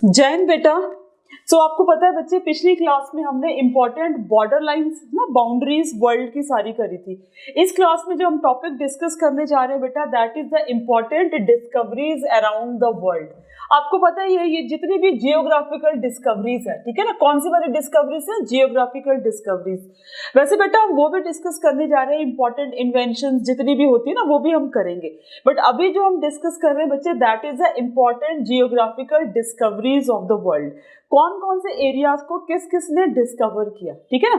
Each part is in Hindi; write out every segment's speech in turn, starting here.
जैन बेटा, आपको पता है बच्चे, पिछली क्लास में हमने इंपॉर्टेंट बॉर्डर लाइंस ना, बाउंड्रीज वर्ल्ड की सारी करी थी। इस क्लास में जो हम टॉपिक डिस्कस करने जा रहे हैं बेटा, that is the important discoveries around the world. आपको पता ही है ये जितनी भी जियोग्राफिकल डिस्कवरीज है, ठीक है ना, कौन सी वाली डिस्कवरीज है? Geographical discoveries. वैसे बेटा हम वो भी डिस्कस करने जा रहे हैं, इंपॉर्टेंट इन्वेंशन जितनी भी होती है ना, वो भी हम करेंगे। बट अभी जो हम डिस्कस कर रहे हैं बच्चे, that is the important geographical discoveries of the world. कौन कौन से एरियाज को किस किसने डिस्कवर किया, ठीक है ना।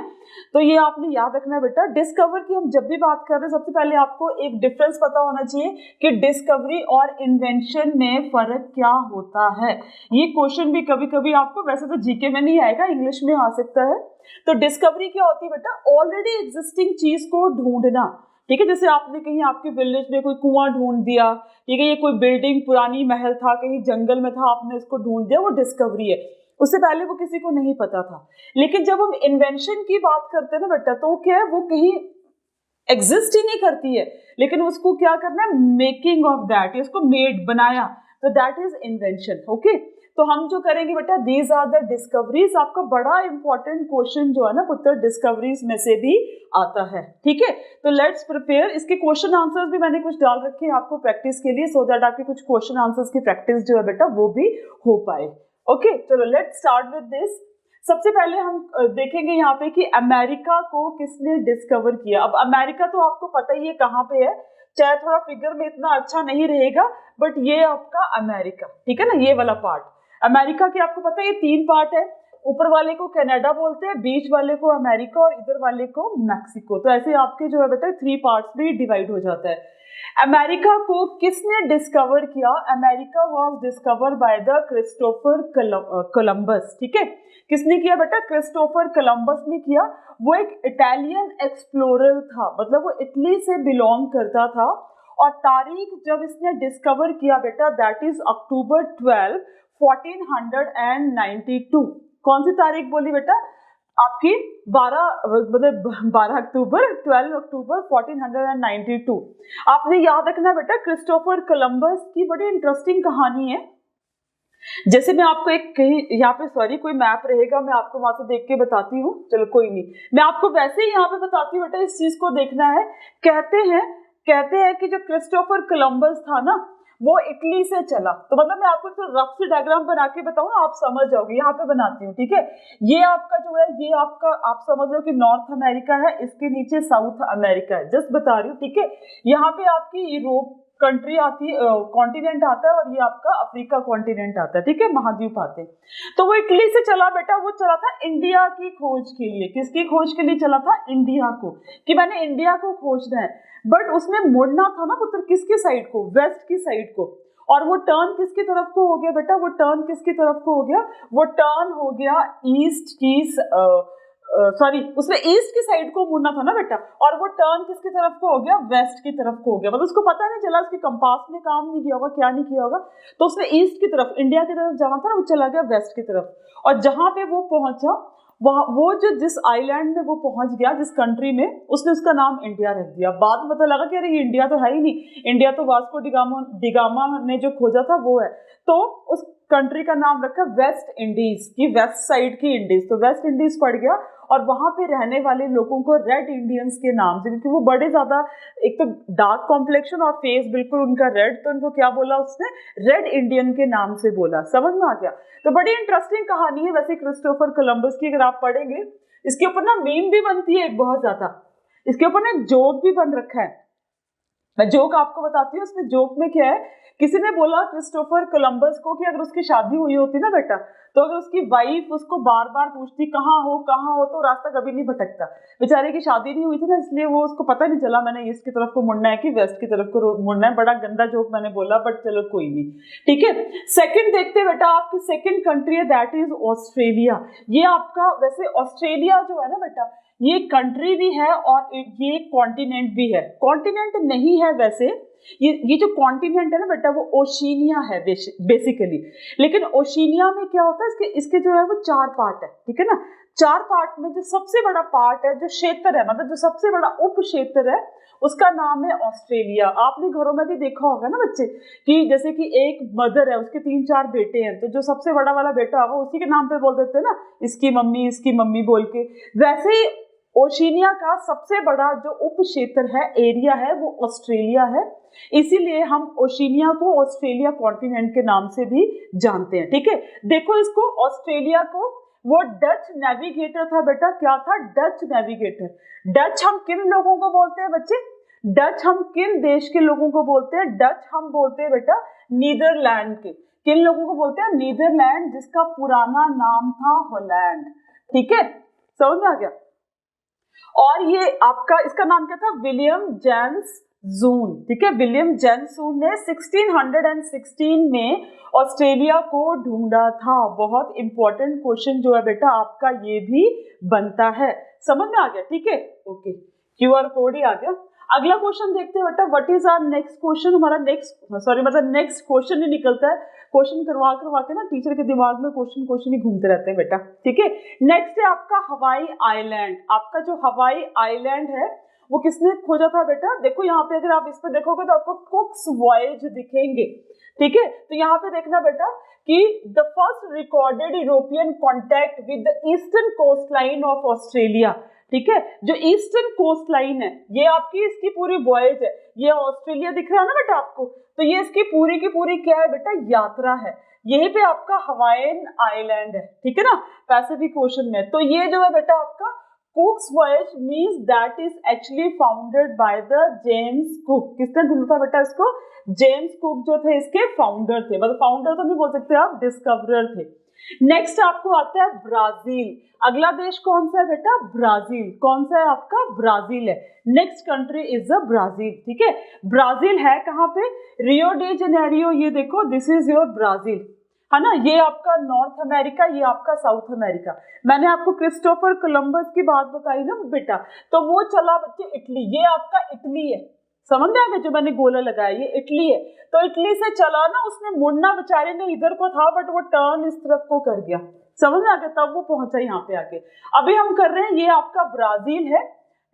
तो ये आपने याद रखना है बेटा। डिस्कवर की हम जब भी बात कर रहे हैं, सबसे पहले आपको एक डिफरेंस पता होना चाहिए कि डिस्कवरी और इन्वेंशन में फर्क क्या होता है। ये क्वेश्चन भी कभी कभी आपको, वैसे तो जीके में नहीं आएगा, इंग्लिश में आ सकता है। तो डिस्कवरी क्या होती है बेटा? ऑलरेडी एग्जिस्टिंग चीज को ढूंढना, ठीक है। जैसे आपने कहीं आपके विलेज में कोई कुआं ढूंढ दिया, ठीक है, ये कोई बिल्डिंग पुरानी महल था, कहीं जंगल में था, आपने उसको ढूंढ दिया, वो डिस्कवरी है। उससे पहले वो किसी को नहीं पता था। लेकिन जब हम इन्वेंशन की बात करते हैं ना बेटा, तो क्या है, वो कहीं एग्जिस्ट ही नहीं करती है, लेकिन उसको क्या करना है, मेकिंग ऑफ दैट, इसको मेड, बनाया, तो दैट इज इन्वेंशन। ओके, तो हम जो करेंगे बेटा, दीज आर द डिस्कवरीज। आपका बड़ा इंपॉर्टेंट क्वेश्चन जो है ना पुत्र, डिस्कवरीज में से भी आता है, ठीक है। तो लेट्स प्रिपेयर। इसके क्वेश्चन आंसर्स भी मैंने कुछ डाल रखे हैं आपको प्रैक्टिस के लिए, सो दैट आपके कुछ क्वेश्चन आंसर्स की प्रैक्टिस जो है बेटा वो भी हो पाए। ओके, चलो लेट्स स्टार्ट विद दिस। सबसे पहले हम देखेंगे यहाँ पे कि अमेरिका को किसने डिस्कवर किया। अब अमेरिका तो आपको पता ही है कहाँ पे है, चाहे थोड़ा फिगर में इतना अच्छा नहीं रहेगा, बट ये आपका अमेरिका, ठीक है ना, ये वाला पार्ट अमेरिका के आपको पता है ये 3 पार्ट है। ऊपर वाले को कनाडा बोलते हैं, बीच वाले को अमेरिका और इधर वाले को मैक्सिको। तो ऐसे आपके जो है बेटा 3 पार्ट्स में डिवाइड हो जाता है। अमेरिका को किसने डिस्कवर किया? America was discover by the Christopher Columbus, ठीक है। किसने किया बेटा? क्रिस्टोफर कोलंबस ने किया। वो एक इटालियन एक्सप्लोरर था, मतलब वो इटली से बिलोंग करता था। और तारीख जब इसने डिस्कवर किया बेटा, दैट इज अक्टूबर 12, 1492। कौन सी तारीख बोली बेटा? आपकी 12 अक्टूबर 12 अक्टूबर 1492। आपने याद रखना बेटा, क्रिस्टोफर कोलंबस की बड़ी इंटरेस्टिंग कहानी है। जैसे मैं आपको एक कहीं यहाँ पे, सॉरी, कोई मैप रहेगा, मैं आपको वहां से देख के बताती हूँ। चलो कोई नहीं, मैं आपको वैसे ही यहाँ पे बताती हूँ बेटा, इस चीज को देखना है। कहते हैं कि जो क्रिस्टोफर कोलंबस था ना, वो इटली से चला। तो मतलब मैं आपको तो रफ से डायग्राम बना के बताऊँ ना, आप समझ जाओगे। यहाँ पे बनाती हूँ, ठीक है। ये आपका जो है, ये आपका, आप समझ लो कि नॉर्थ अमेरिका है, इसके नीचे साउथ अमेरिका है, जस्ट बता रही हूँ, ठीक है। यहाँ पे आपकी यूरोप कंट्री आती है, कॉन्टिनेंट आता है, और ये आपका अफ्रीका कॉन्टिनेंट आता है, ठीक है, महाद्वीप आते हैं। तो वो इटली से चला बेटा, वो चला था इंडिया की खोज के लिए। किसकी खोज के लिए चला था? इंडिया को, कि मैंने इंडिया को खोजना है। बट उसने मुड़ना था ना पुत्र, किसके साइड को? वेस्ट की साइड को। और वो टर्न किसकी तरफ को हो गया बेटा? वो टर्न किसकी तरफ को हो गया? वो टर्न हो गया ईस्ट की, सॉरी, उसने ईस्ट की साइड को मुड़ना था ना बेटा, और वो टर्न किसकी तरफ को हो गया? वेस्ट की तरफ को हो गया। मतलब उसको पता नहीं चला, उसके कंपास ने काम नहीं किया होगा, क्या नहीं किया होगा। तो उसने ईस्ट की तरफ, इंडिया की तरफ जाना था ना, वो चला गया वेस्ट की तरफ। और जहां पे वो पहुंचा, वहां वो जो जिस आइलैंड में वो पहुंच गया, जिस कंट्री में, उसने उसका नाम इंडिया रख दिया। बाद में पता लगा कि अरे ये इंडिया तो है ही नहीं, इंडिया तो वास्को डिगामा ने जो खोजा था वो है। तो उस कंट्री का नाम रखा वेस्ट इंडीज, की वेस्ट साइड की इंडीज। तो वेस्ट इंडीज पड़ गया, और वहां पे रहने वाले लोगों को रेड इंडियंस के नाम से, क्योंकि वो बड़े ज्यादा, एक तो डार्क कॉम्प्लेक्शन और फेस बिल्कुल उनका रेड, तो उनको क्या बोला उसने? रेड इंडियन के नाम से बोला। समझ में आ गया? तो बड़ी इंटरेस्टिंग कहानी है वैसे क्रिस्टोफर कोलंबस की। अगर आप पढ़ेंगे, इसके ऊपर ना मीम भी बनती है एक बहुत ज्यादा, इसके ऊपर ना एक जोक भी बन रखा है। मैं जोक आपको बताती हूँ। उसमें जोक में क्या है, किसी ने बोला क्रिस्टोफर कोलंबस को कि अगर उसकी शादी हुई होती ना बेटा, तो अगर उसकी वाइफ उसको बार बार पूछती कहाँ हो, तो रास्ता कभी नहीं भटकता। बेचारे की शादी नहीं हुई थी ना, इसलिए वो, उसको पता नहीं चला मैंने ईस्ट की तरफ को मुड़ना है कि वेस्ट की तरफ को मुड़ना है। बड़ा गंदा जोक मैंने बोला, बट चलो कोई नहीं, ठीक है। सेकंड देखते बेटा, आपकी सेकंड कंट्री है, दैट इज ऑस्ट्रेलिया। ये आपका, वैसे ऑस्ट्रेलिया जो है ना बेटा, ये कंट्री भी है और ये कॉन्टिनेंट भी है। कॉन्टिनेंट नहीं है वैसे, ये जो कॉन्टिनेंट है ना बेटा, वो ओशिनिया है बेसिकली। लेकिन ओशिनिया में क्या होता है, इसके जो है वो 4 पार्ट है, ठीक है ना। 4 पार्ट में जो सबसे बड़ा पार्ट है, जो क्षेत्र है, मतलब जो सबसे बड़ा उप क्षेत्र है, उसका नाम है ऑस्ट्रेलिया। आपने घरों में भी देखा होगा ना बच्चे कि जैसे कि एक मदर है, उसके 3-4 बेटे हैं, तो जो सबसे बड़ा वाला बेटा होगा उसी के नाम पे बोल देते हैं ना, इसकी मम्मी बोल के। वैसे ही ओशिनिया का सबसे बड़ा जो उप क्षेत्र है, एरिया है, वो ऑस्ट्रेलिया है। इसीलिए हम ओशिनिया को ऑस्ट्रेलिया कॉन्टिनेंट के नाम से भी जानते हैं। ठीक है, देखो इसको, ऑस्ट्रेलिया को, वो डच नेविगेटर था बेटा। क्या था? Dutch navigator. डच हम किन लोगों को बोलते हैं बच्चे? डच हम किन देश के लोगों को बोलते हैं? डच हम बोलते हैं बेटा नीदरलैंड के। किन लोगों को बोलते हैं? नीदरलैंड, जिसका पुराना नाम था हॉलैंड। ठीक है, समझ में आ गया। और ये आपका, इसका नाम क्या था? विलियम जेम्स जून। ठीक है, विलियम जेम्स जून ने 1616 में ऑस्ट्रेलिया को ढूंढा था। बहुत इंपॉर्टेंट क्वेश्चन जो है बेटा आपका ये भी बनता है। समझ में आ गया? ठीक है, ओके, क्यूआर कोड ही आ गया। अगला क्वेश्चन देखते हैं बेटा, what is our next question. हमारा नेक्स्ट क्वेश्चन ही निकलता है। क्वेश्चन करवा करवा के ना टीचर के दिमाग में क्वेश्चन ही घूमते रहते हैं बेटा। ठीक है, नेक्स्ट है आपका हवाई आइलैंड। आपका जो हवाई आइलैंड है वो किसने खोजा था बेटा? देखो यहाँ पे, अगर आप इस पे देखोगे तो आपको कुक्स वॉयज दिखेंगे। ठीक है, तो यहाँ पे देखना बेटा कि the first recorded European contact with the eastern coast line of Australia. ठीक है, जो ईस्टर्न कोस्ट लाइन है ये आपकी, इसकी पूरी वॉयज है। ये ऑस्ट्रेलिया दिख रहा है ना बेटा आपको, तो ये इसकी पूरी की पूरी क्या है बेटा? यात्रा है। यहीं पे आपका हवाईन आइलैंड है। ठीक है ना, पैसिफिक ओशन में। तो ये जो है बेटा आपका कुक्स voyage means that is actually founded by the James cook. किसने ढूंढा था बेटा इसको? जेम्स कुक जो थे इसके फाउंडर थे। मतलब फाउंडर तो नहीं बोल सकते आप, डिस्कवरर थे। नेक्स्ट आपको आता है ब्राजील। अगला देश कौन सा है बेटा? ब्राजील। कौन सा है आपका? ब्राजील है। Next country is the Brazil. ठीक है, ब्राजील है कहाँ पे? Rio de Janeiro. ये देखो, दिस इज योर ब्राजील, है ना। ये आपका नॉर्थ अमेरिका, ये आपका साउथ अमेरिका। मैंने आपको क्रिस्टोफर कोलंबस की बात बताई ना बेटा, तो वो चला बच्चे इटली। ये आपका इटली है, समझ में आ गया? जो मैंने गोला लगाया ये इटली है। तो इटली से चला ना, उसने मुड़ना बेचारे ने इधर को था, बट वो टर्न इस तरफ को कर गया। समझ में आ गया? तब वो पहुंचा यहाँ पे आके। अभी हम कर रहे हैं, ये आपका ब्राजील है।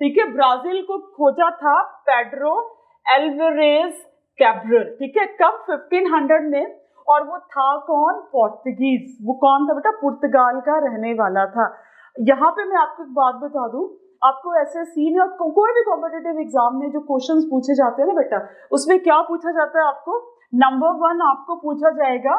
ठीक है, ब्राजील को खोजा था पेड्रो एल्वारेज कैब्रल। ठीक है, कब? 1500 में। और वो था कौन? पोर्तुगीज। वो कौन था बेटा? पुर्तगाल का रहने वाला था। यहाँ पे मैं आपको एक बात बता दूं, आपको एसएससी में और कोई भी कॉम्पिटिटिव एग्जाम में जो क्वेश्चंस पूछे जाते हैं ना बेटा, उसमें क्या पूछा जाता है आपको? नंबर 1 आपको पूछा जाएगा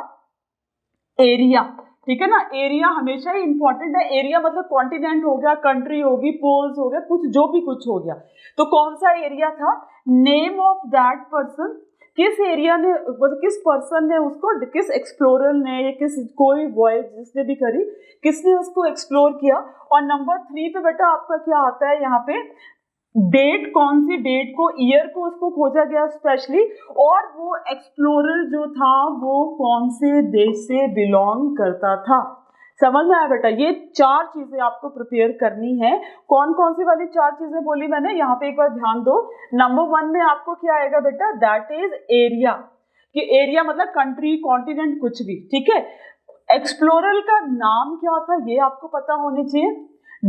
एरिया। ठीक है ना, एरिया हमेशा ही इंपॉर्टेंट है। एरिया मतलब कॉन्टिनेंट हो गया, कंट्री होगी, पोल्स हो गया, कुछ जो भी कुछ हो गया। तो कौन सा एरिया था? Name of that person. किस एरिया ने, मतलब किस पर्सन ने उसको, किस एक्सप्लोरर ने, या किस कोई वॉयज जिसने भी करी, किसने उसको एक्सप्लोर किया। और नंबर 3 पे बेटा आपका क्या आता है यहाँ पे? डेट, कौन सी डेट को, ईयर को उसको खोजा गया स्पेशली। और वो एक्सप्लोरर जो था वो कौन से देश से बिलोंग करता था। समझ में आया बेटा? ये 4 चीजें आपको प्रिपेयर करनी है। कौन कौन सी वाली 4 चीजें बोली मैंने? यहाँ पे एक बार ध्यान दो। नंबर 1 में आपको क्या आएगा बेटा? That is area. कि एरिया मतलब कंट्री, कॉन्टिनेंट, कुछ भी। ठीक है, एक्सप्लोरर का नाम क्या था ये आपको पता होनी चाहिए।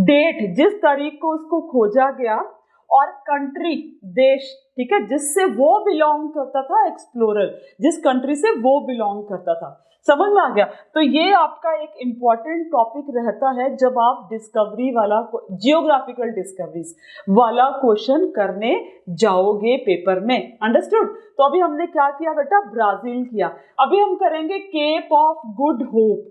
डेट, जिस तारीख को उसको खोजा गया। और कंट्री, देश, ठीक है, जिससे वो बिलोंग करता था एक्सप्लोरर, जिस कंट्री से वो बिलोंग करता था। समझ में आ गया? तो ये आपका एक इंपॉर्टेंट टॉपिक रहता है जब आप डिस्कवरी वाला, जियोग्राफिकल डिस्कवरीज वाला क्वेश्चन करने जाओगे पेपर में। अंडरस्टूड? तो अभी हमने क्या किया बेटा? ब्राजील किया। अभी हम करेंगे केप ऑफ गुड होप।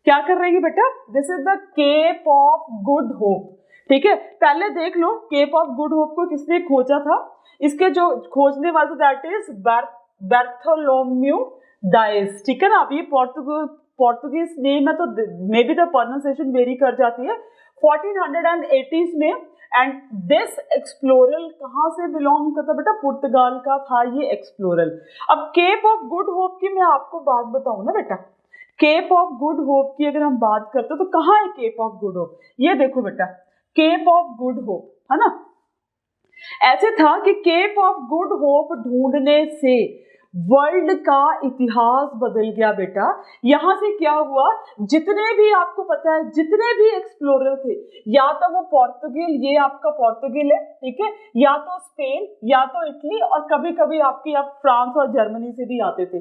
क्या कर रहे हैं बेटा? This is the Cape of Good Hope. ठीक है, पहले देख लो केप ऑफ गुड होप को किसने खोजा था। इसके जो खोजने वाले, दैट इज बार्थोलोम्यू डाइस। ठीक है ना, अब ये पोर्तुगीज नेम है तो may be the pronunciation very कर जाती है। 1480s में। एंड दिस एक्सप्लोरर कहाँ से बिलोंग करता बेटा? पुर्तगाल का था ये एक्सप्लोरर। अब केप ऑफ गुड होप की मैं आपको बात बताऊं ना बेटा, केप ऑफ गुड होप की अगर हम बात करते हैं तो कहाँ है केप ऑफ गुड होप? ये देखो बेटा, केप ऑफ गुड होप, है ना। ऐसे था कि केप ऑफ गुड होप ढूंढने से वर्ल्ड का इतिहास बदल गया बेटा। यहाँ से क्या हुआ, जितने भी आपको पता है जितने भी एक्सप्लोरर थे, या तो वो पोर्तुगीज, ये आपका पोर्तुगीज है, ठीक है, या तो स्पेन, या तो इटली, और कभी कभी आपकी आप फ्रांस और जर्मनी से भी आते थे।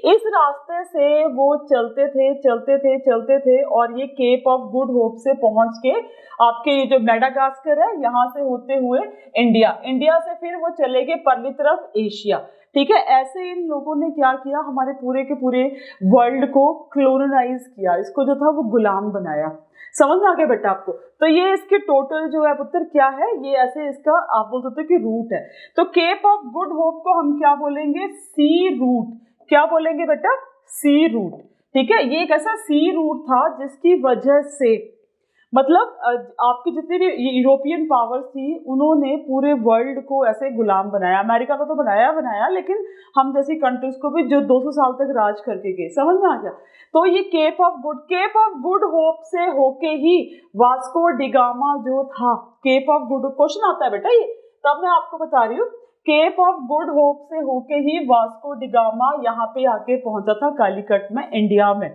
इस रास्ते से वो चलते थे चलते थे चलते थे और ये केप ऑफ गुड होप से पहुंच के आपके ये जो मेडागास्कर है यहाँ से होते हुए इंडिया, इंडिया से फिर वो चले गए परली तरफ एशिया, ठीक है। ऐसे इन लोगों ने क्या किया, हमारे पूरे के पूरे वर्ल्ड को क्लोनाइज किया, इसको जो था वो गुलाम बनाया। समझ में आ गया बेटा आपको। तो ये इसके टोटल जो है पुत्र क्या है, ये ऐसे इसका आप बोल सकते हो कि रूट है। तो केप ऑफ गुड होप को हम क्या बोलेंगे, सी रूट। क्या बोलेंगे बेटा, सी रूट, ठीक है। ये एक ऐसा सी रूट था जिसकी वजह से मतलब आपकी जितनी भी यूरोपियन पावर्स थी उन्होंने पूरे वर्ल्ड को ऐसे गुलाम बनाया। अमेरिका को तो बनाया लेकिन हम जैसी कंट्रीज को भी जो 200 साल तक राज करके गए। समझ में आ गया। तो ये केप ऑफ गुड होप से होके ही वास्को डिगामा जो था, केप ऑफ गुड, क्वेश्चन आता है बेटा ये, तब मैं आपको बता रही हूँ, केप ऑफ गुड होप से होके ही वास्को डिगामा यहाँ पे आके पहुंचा था कालीकट में, इंडिया में।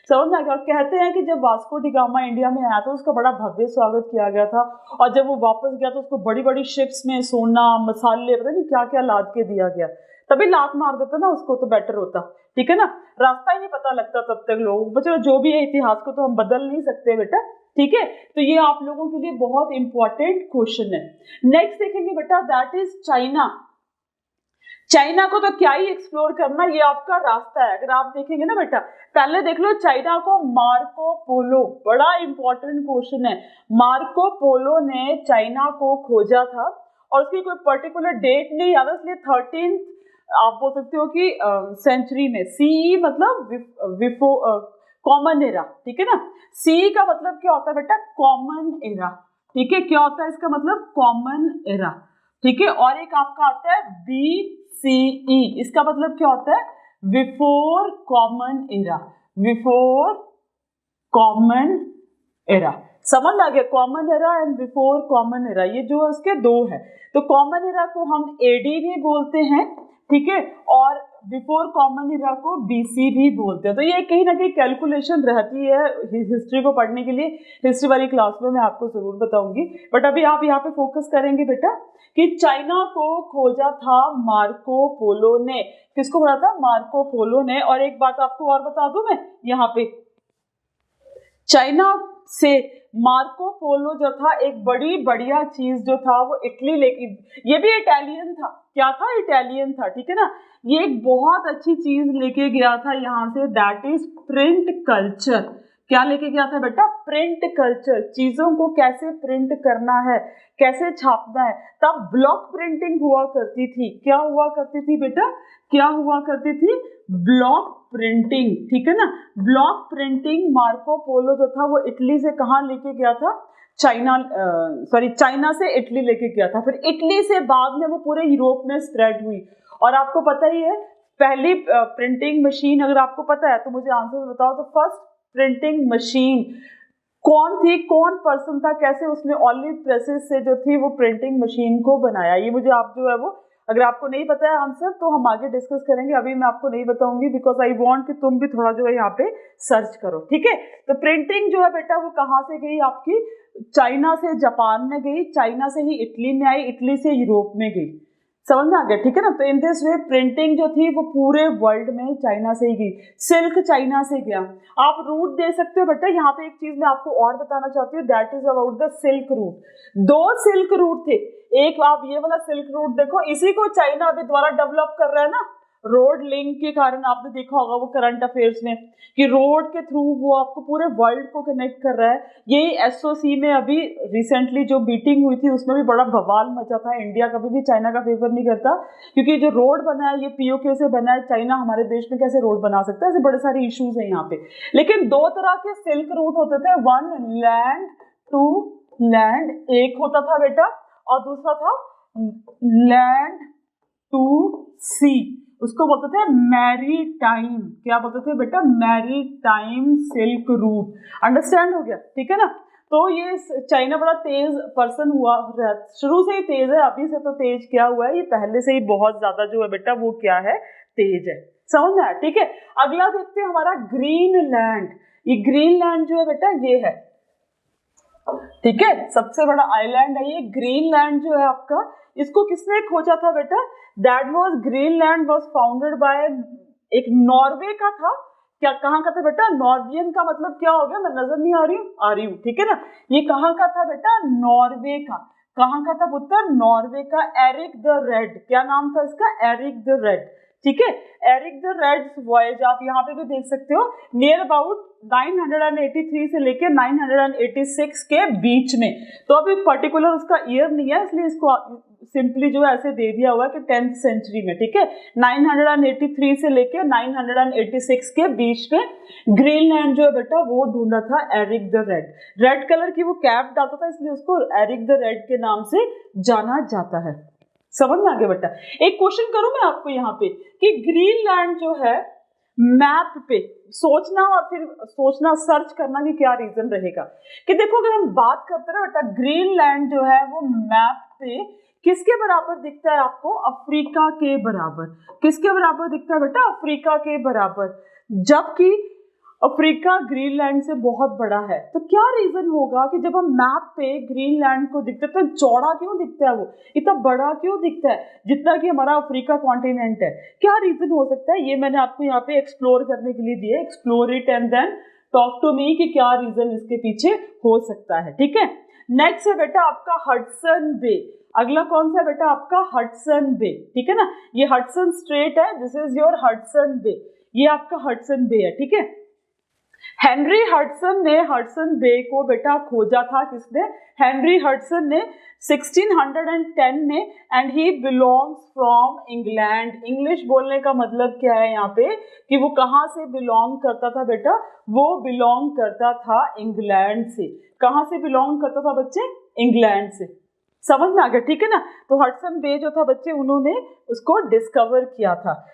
समझ में आ गया। और कहते हैं कि जब वास्को डिगामा इंडिया में आया था उसका बड़ा भव्य स्वागत किया गया था, और जब वो वापस गया तो उसको बड़ी बड़ी शिप्स में सोना मसाले पता नहीं क्या क्या लाद के दिया गया। तभी लात मार देता ना उसको तो बेटर होता, ठीक है ना। रास्ता ही नहीं पता लगता तब तक लोगों को। चलो जो भी है, इतिहास को तो हम बदल नहीं सकते बेटा, ठीक है। तो ये आप लोगों के लिए बहुत इंपॉर्टेंट क्वेश्चन है। नेक्स्ट देखेंगे बेटा, दैट इज चाइना। चाइना को तो क्या ही एक्सप्लोर करना, ये आपका रास्ता है। अगर आप देखेंगे ना बेटा, पहले देख लो चाइना को मार्को पोलो, बड़ा इंपॉर्टेंट क्वेश्चन है। मार्को पोलो ने चाइना को खोजा था और उसकी कोई पर्टिकुलर डेट नहीं याद है, इसलिए 13 आप बोल सकते हो कि सेंचुरी में, सी मतलब कॉमन एरा, ठीक है ना। सी का मतलब क्या होता है बेटा, कॉमन एरा, ठीक है। क्या होता है इसका मतलब, कॉमन एरा, ठीक है। और एक आपका आता है BCE, इसका मतलब क्या होता है, before common era, before common era. समझ आ गया, common era and before common era, ये जो उसके दो है। तो कॉमन एरा को हम AD भी बोलते हैं, ठीक है, और बिफोर कॉमन एरा को BC भी बोलते हैं। तो ये कहीं ना कहीं कैलकुलेशन रहती है हिस्ट्री को पढ़ने के लिए। हिस्ट्री वाली क्लास में मैं आपको जरूर बताऊंगी, बट अभी आप यहाँ पे फोकस करेंगे बेटा कि चाइना को खोजा था मार्को पोलो ने। किसको खोजा था, मार्को पोलो ने। और एक बात आपको और बता दूं मैं, यहाँ पे चाइना से मार्को पोलो जो था, एक बड़ी बढ़िया चीज जो था वो इटली लेके, ये भी इटालियन था, क्या था, इटालियन था, ठीक है ना। ये एक बहुत अच्छी चीज लेके गया था यहाँ से, दैट इज प्रिंट कल्चर। क्या लेके गया था बेटा, प्रिंट कल्चर। चीजों को कैसे प्रिंट करना है, कैसे छापना है। तब ब्लॉक प्रिंटिंग हुआ करती थी। क्या हुआ करती थी बेटा, क्या हुआ करती थी, ब्लॉक प्रिंटिंग, ठीक है ना। ब्लॉक प्रिंटिंग मार्को पोलो जो था वो इटली से कहाँ लेके गया था, चाइना से इटली लेके गया था। फिर इटली से बाद में वो पूरे यूरोप में स्प्रेड हुई। और आपको पता ही है, पहली प्रिंटिंग मशीन अगर आपको पता है तो मुझे आंसर बताओ। तो फर्स्ट प्रिंटिंग मशीन कौन थी, कौन पर्सन था, कैसे उसने ऑलिव प्रेसेस से जो थी वो प्रिंटिंग मशीन को बनाया, ये मुझे आप जो है वो, अगर आपको नहीं पता है आंसर तो हम आगे डिस्कस करेंगे, अभी मैं आपको नहीं बताऊंगी, बिकॉज आई वांट कि तुम भी थोड़ा जो है यहाँ पे सर्च करो, ठीक है। तो प्रिंटिंग जो है बेटा वो कहाँ से गई आपकी, चाइना से जापान में गई, चाइना से ही इटली में आई, इटली से यूरोप में गई। समझ में आ गया, ठीक है ना। तो इन दिस वे प्रिंटिंग जो थी वो पूरे वर्ल्ड में चाइना से ही गई। सिल्क चाइना से गया। आप रूट दे सकते हो बेटा। यहाँ पे एक चीज मैं आपको और बताना चाहती हूँ, that is about the silk route. 2 silk route थे। एक आप ये वाला सिल्क रूट देखो, इसी को चाइना अभी द्वारा डेवलप कर रहा है ना, रोड लिंक के कारण। आपने देखा होगा वो करंट अफेयर्स में कि रोड के थ्रू वो आपको पूरे वर्ल्ड को कनेक्ट कर रहा है। यही SOC में अभी रिसेंटली जो मीटिंग हुई थी उसमें भी बड़ा बवाल मचा था। इंडिया कभी भी चाइना का फेवर नहीं करता, क्योंकि जो रोड बना है ये POK से बना है। चाइना हमारे देश में कैसे रोड बना सकता है, ऐसे बड़े सारे इश्यूज हैं यहाँ पे। लेकिन 2 तरह के सिल्क रूट होते थे, वन लैंड टू लैंड एक होता था बेटा, और दूसरा था लैंड टू सी, उसको बोलते थे मैरीटाइम। क्या बोलते थे बेटा, मैरीटाइम सिल्क रूट। अंडरस्टैंड हो गया, ठीक है ना। तो ये चाइना बड़ा तेज पर्सन हुआ, शुरू से ही तेज है, अभी से तो तेज क्या हुआ है, ये पहले से ही बहुत ज्यादा जो है बेटा वो क्या है, तेज है। समझ में आया? ठीक है, अगला देखते हैं हमारा ग्रीनलैंड। ये ग्रीनलैंड जो है बेटा ये है, ठीक है, सबसे बड़ा आइलैंड है ये ग्रीनलैंड जो है आपका। इसको किसने खोजा था बेटा? That was Greenland was founded by, एक नॉर्वे का था। क्या कहाँ का था बेटा? नॉर्वियन का मतलब क्या हो गया? मैं नजर नहीं आ रही हूँ? आ रही हूँ, ठीक है ना। ये कहाँ का था बेटा? नॉर्वे का। कहाँ का था पुत्र? नॉर्वे का। एरिक द रेड, क्या नाम था इसका? एरिक द रेड, ठीक है। एरिक द रेड वॉयज आप यहाँ पे भी देख सकते हो, नियर अबाउट 983 से लेके 986 के बीच में। तो अभी पर्टिकुलर उसका ईयर नहीं है, इसलिए इसको सिंपली जो है ऐसे दे दिया हुआ है कि 10th सेंचुरी में, ठीक है। 983 से लेके 986 के बीच में ग्रीनलैंड जो है बेटा वो ढूंढा था Eric the Red. Red colour की वो कैप डालता था, इसलिए उसको एरिक द रेड के नाम से जाना जाता है। समझ में आ गया बेटा? एक क्वेश्चन करूं मैं आपको यहाँ पे कि ग्रीनलैंड जो है मैप पे सोचना और फिर सोचना सर्च करना कि क्या रीजन रहेगा। कि देखो अगर हम बात करते हैं बेटा, ग्रीनलैंड जो है वो मैप पे किसके बराबर दिखता है आपको? अफ्रीका के बराबर। किसके बराबर दिखता है बेटा? अफ्रीका के बराबर। जबकि अफ्रीका ग्रीनलैंड से बहुत बड़ा है। तो क्या रीजन होगा कि जब हम मैप पे ग्रीनलैंड को दिखते हैं तो चौड़ा क्यों दिखता है, वो इतना बड़ा क्यों दिखता है जितना कि हमारा अफ्रीका कॉन्टिनेंट है? क्या रीजन हो सकता है? ये मैंने आपको यहाँ पे एक्सप्लोर करने के लिए दिया। Explore it and then talk to me कि क्या रीजन इसके पीछे हो सकता है, ठीक है। नेक्स्ट है बेटा आपका हडसन बे। अगला कौन सा है बेटा? आपका हडसन बे, ठीक है ना। ये हडसन स्ट्रेट है, this is your Hudson Bay. ये आपका हडसन बे है, ठीक है। हेनरी हडसन ने हडसन बे को बेटा खोजा था। किसने? हेनरी हडसन ने 1610 में, and he belongs from England. English बोलने का मतलब क्या है यहाँ पे कि वो कहाँ से बिलोंग करता था बेटा? वो बिलोंग करता था इंग्लैंड से। कहाँ से बिलोंग करता था बच्चे? इंग्लैंड से। समझ में आ गया, ठीक है ना। तो हडसन बे जो था बच्चे, उन्होंने उसको डिस्कवर किया था।